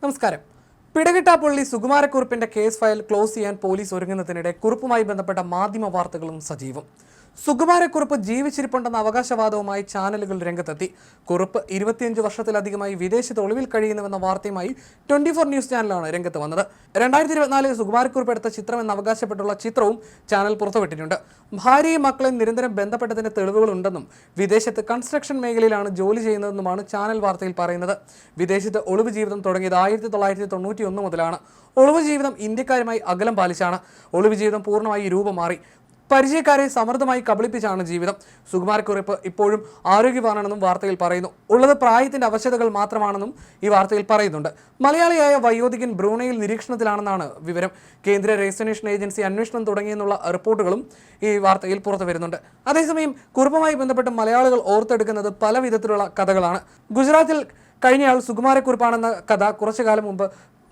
നമസ്കാരം. പിടകിട്ടാപ്പള്ളി സുകുമാരക്കുറുപ്പിന്റെ case file close ചെയ്യാൻ police ഒരുങ്ങുന്നതിനിടെ കുറുപ്പുമായി ബന്ധപ്പെട്ട മാധ്യമ വാർത്തകളും സജീവം. സുകുമാരക്കുറുപ്പ് ജീവിച്ചിരിപ്പുണ്ടെന്ന അവകാശവാദവുമായി ചാനലുകൾ രംഗത്തെത്തി. കുറുപ്പ് 25 വർഷത്തിലധികമായി വിദേശത്ത് ഒളിവിൽ കഴിയുന്നുവെന്ന വാർത്തയുമായി 24 ന്യൂസ് ചാനലാണ് രംഗത്ത് വന്നത്. 2024 സുകുമാരക്കുറുപ്പ് എടുത്ത ചിത്രമെന്ന് അവകാശപ്പെട്ടുള്ള ചിത്രവും ചാനൽ പുറത്തുവിട്ടിട്ടുണ്ട്. ഭാര്യയും മക്കളെയും നിരന്തരം ബന്ധപ്പെട്ടതിന്റെ തെളിവുകളുണ്ടെന്നും വിദേശത്ത് കൺസ്ട്രക്ഷൻ മേഖലയിലാണ് ജോലി ചെയ്യുന്നതെന്നുമാണ് ചാനൽ വാർത്തയിൽ പറയുന്നത്. വിദേശത്ത് ഒളിവ് ജീവിതം തുടങ്ങിയത് 1991 മുതലാണ്. ഒളിവ് ജീവിതം ഇന്ത്യക്കാരുമായി അകലം പാലിച്ചാണ്. ഒളിവ് ജീവിതം പൂർണ്ണമായി രൂപം മാറി. പരിചയക്കാരെ സമൃദ്ധമായി കബളിപ്പിച്ചാണ് ജീവിതം. സുകുമാരക്കുറുപ്പ് ഇപ്പോഴും ആരോഗ്യവാനാണെന്നും വാർത്തയിൽ പറയുന്നു. ഉള്ളത് പ്രായത്തിന്റെ അവശതകൾ മാത്രമാണെന്നും ഈ വാർത്തയിൽ പറയുന്നുണ്ട്. മലയാളിയായ വയോധികൻ ബ്രൂണയിൽ നിരീക്ഷണത്തിലാണെന്നാണ് വിവരം. കേന്ദ്ര രജിസ്ട്രേഷൻ ഏജൻസി അന്വേഷണം തുടങ്ങിയെന്നുള്ള റിപ്പോർട്ടുകളും ഈ വാർത്തയിൽ പുറത്തു വരുന്നുണ്ട്. അതേസമയം കുറുപ്പുമായി ബന്ധപ്പെട്ട് മലയാളികൾ ഓർത്തെടുക്കുന്നത് പല വിധത്തിലുള്ള കഥകളാണ്. ഗുജറാത്തിൽ കഴിഞ്ഞയാൾ സുകുമാരക്കുറുപ്പാണെന്ന കഥ കുറച്ചു കാലം മുമ്പ്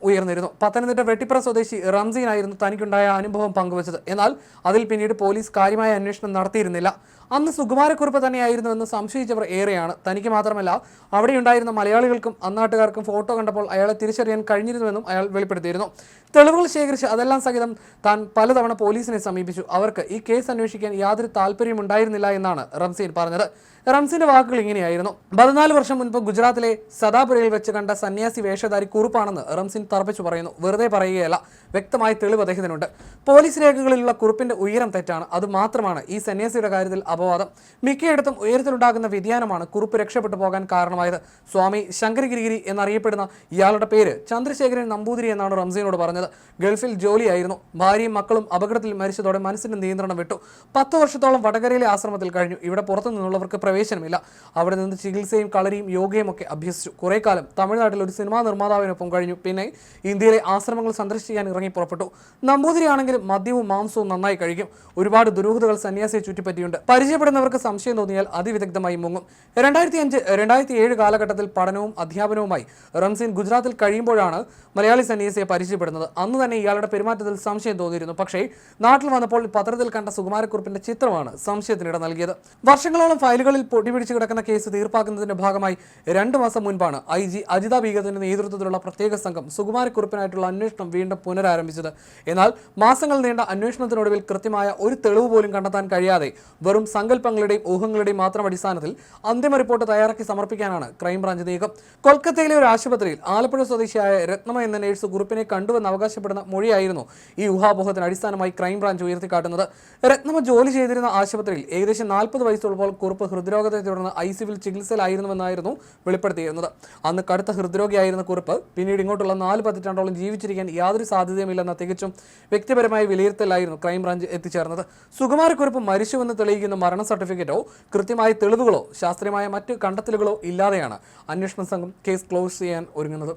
ഉയർന്നിരുന്നു. പത്തനംതിട്ട വെട്ടിപ്പുറ സ്വദേശി റംസീൻ ആയിരുന്നു തനിക്കുണ്ടായ അനുഭവം പങ്കുവച്ചത്. എന്നാൽ അതിൽ പിന്നീട് പോലീസ് കാര്യമായ അന്വേഷണം നടത്തിയിരുന്നില്ല. അന്ന് സുകുമാരക്കുറുപ്പ് തന്നെയായിരുന്നുവെന്ന് സംശയിച്ചവർ ഏറെയാണ്. തനിക്ക് മാത്രമല്ല അവിടെയുണ്ടായിരുന്ന മലയാളികൾക്കും അന്നാട്ടുകാർക്കും ഫോട്ടോ കണ്ടപ്പോൾ അയാളെ തിരിച്ചറിയാൻ കഴിഞ്ഞിരുന്നുവെന്നും അയാൾ വെളിപ്പെടുത്തിയിരുന്നു. തെളിവുകൾ ശേഖരിച്ച് അതെല്ലാം സഹിതം താൻ പലതവണ പോലീസിനെ സമീപിച്ചു. അവർക്ക് ഈ കേസ് അന്വേഷിക്കാൻ യാതൊരു താല്പര്യമുണ്ടായിരുന്നില്ല എന്നാണ് റംസീൻ പറഞ്ഞത്. റംസീന്റെ വാക്കുകൾ ഇങ്ങനെയായിരുന്നു. 14 വർഷം മുൻപ് ഗുജറാത്തിലെ സദാപുരയിൽ വെച്ച് കണ്ട സന്യാസി വേഷധാരി കുറുപ്പാണെന്ന് റംസീൻ തറപ്പിച്ചു പറയുന്നു. വെറുതെ പറയുകയല്ല, വ്യക്തമായ തെളിവ് അദ്ദേഹത്തിനുണ്ട്. പോലീസ് രേഖകളിലുള്ള കുറുപ്പിന്റെ ഉയരം തെറ്റാണ്. അതുമാത്രമാണ് ഈ സന്യാസിയുടെ കാര്യത്തിൽ അപവാദം. മിക്കയിടത്തും ഉയരത്തിലുണ്ടാകുന്ന വ്യതിയാനമാണ് കുറുപ്പ് രക്ഷപ്പെട്ടു പോകാൻ കാരണമായത്. സ്വാമി ശങ്കരഗിരിഗിരി എന്നറിയപ്പെടുന്ന ഇയാളുടെ പേര് ചന്ദ്രശേഖരൻ നമ്പൂതിരി എന്നാണ് റംസീനോട് പറഞ്ഞത്. ഗൾഫിൽ ജോലിയായിരുന്നു. ഭാര്യയും മക്കളും അപകടത്തിൽ മരിച്ചതോടെ മനസ്സിന്റെ നിയന്ത്രണം വിട്ടു. 10 വർഷത്തോളം വടകരയിലെ ആശ്രമത്തിൽ കഴിഞ്ഞു. ഇവിടെ പുറത്തു നിന്നുള്ളവർക്ക് പ്രവേശനമില്ല. അവിടെ നിന്ന് ചികിത്സയും കളരിയും യോഗയും ഒക്കെ അഭ്യസിച്ചു. കുറെ കാലം തമിഴ്നാട്ടിൽ ഒരു സിനിമാ നിർമ്മാതാവിനൊപ്പം കഴിഞ്ഞു. പിന്നെ ഇന്ത്യയിലെ ആശ്രമങ്ങൾ സന്ദർശിക്കാൻ ഇറങ്ങി പുറപ്പെട്ടു. നമ്പൂതിരിയാണെങ്കിലും മദ്യവും മാംസവും നന്നായി കഴിക്കും. ഒരുപാട് ദുരൂഹതകൾ സന്യാസിയെ ചുറ്റിപ്പറ്റിയുണ്ട്. പരിചയപ്പെടുന്നവർക്ക് സംശയം തോന്നിയാൽ അതിവിദഗ്ധമായി മുങ്ങും. 2005-2007 കാലഘട്ടത്തിൽ പഠനവും അധ്യാപനവുമായി റംസീൻ ഗുജറാത്തിൽ കഴിയുമ്പോഴാണ് മലയാളി സന്യാസിയെ പരിചയപ്പെടുന്നത്. അന്ന് തന്നെ ഇയാളുടെ പെരുമാറ്റത്തിൽ സംശയം തോന്നിയിരുന്നു. പക്ഷേ നാട്ടിൽ വന്നപ്പോൾ പത്രത്തിൽ കണ്ട സുകുമാരക്കുറുപ്പിന്റെ ചിത്രമാണ് സംശയത്തിനിട നൽകിയത്. വർഷങ്ങളോളം ഫയലുകളിൽ പൊടിപിടിച്ച് കിടക്കുന്ന കേസ് തീർപ്പാക്കുന്നതിന്റെ ഭാഗമായി 2 മാസം മുൻപാണ് IG അജിത ബീഗത്തിന്റെ നേതൃത്വത്തിലുള്ള പ്രത്യേക സംഘം സുകുമാരക്കുറുപ്പിനായിട്ടുള്ള അന്വേഷണം വീണ്ടും പുനരാരംഭിച്ചത്. എന്നാൽ മാസങ്ങൾ നീണ്ട അന്വേഷണത്തിനൊടുവിൽ കൃത്യമായ ഒരു തെളിവ് പോലും കണ്ടെത്താൻ കഴിയാതെ വെറും സങ്കല്പങ്ങളുടെയും ഊഹങ്ങളുടെയും മാത്രം അടിസ്ഥാനത്തിൽ അന്തിമ റിപ്പോർട്ട് തയ്യാറാക്കി സമർപ്പിക്കാനാണ് ക്രൈംബ്രാഞ്ച് നീക്കം. കൊൽക്കത്തയിലെ ഒരു ആശുപത്രിയിൽ ആലപ്പുഴ സ്വദേശിയായ രത്നമ എന്ന നേഴ്സ് കുറുപ്പിനെ കണ്ടുവെന്ന് അവകാശപ്പെടുന്ന മൊഴിയായിരുന്നു ഈ ഊഹാപോഹത്തിന് അടിസ്ഥാനമായി ക്രൈംബ്രാഞ്ച് ഉയർത്തിക്കാട്ടുന്നത്. രത്നമ ജോലി ചെയ്തിരുന്ന ആശുപത്രിയിൽ ഏകദേശം 40 വയസ്സുള്ളപ്പോൾ കുറുപ്പ് ഹൃദ്രോഗത്തെ തുടർന്ന് ICUവിൽ ചികിത്സയിലായിരുന്നുവെന്നായിരുന്നു വെളിപ്പെടുത്തിയിരുന്നത്. അന്ന് കടുത്ത ഹൃദ്രോഗിയായിരുന്ന കുറുപ്പ് പിന്നീട് ഇങ്ങോട്ടുള്ള 4 പതിറ്റാണ്ടോളം ജീവിച്ചിരിക്കാൻ യാതൊരു സാധ്യതയുമില്ലെന്ന തികച്ചും വ്യക്തിപരമായ വിലയിരുത്തലായിരുന്നു ക്രൈംബ്രാഞ്ച് എത്തിച്ചേർന്നത്. സുകുമാരക്കുറുപ്പ് മരിച്ചുവെന്ന് തെളിയിക്കുന്ന മരണ സർട്ടിഫിക്കറ്റോ കൃത്യമായ തെളിവുകളോ ശാസ്ത്രീയമായ മറ്റ് കണ്ടെത്തലുകളോ ഇല്ലാതെയാണ് അന്വേഷണ സംഘം കേസ് ക്ലോസ് ചെയ്യാൻ ഒരുങ്ങുന്നത്.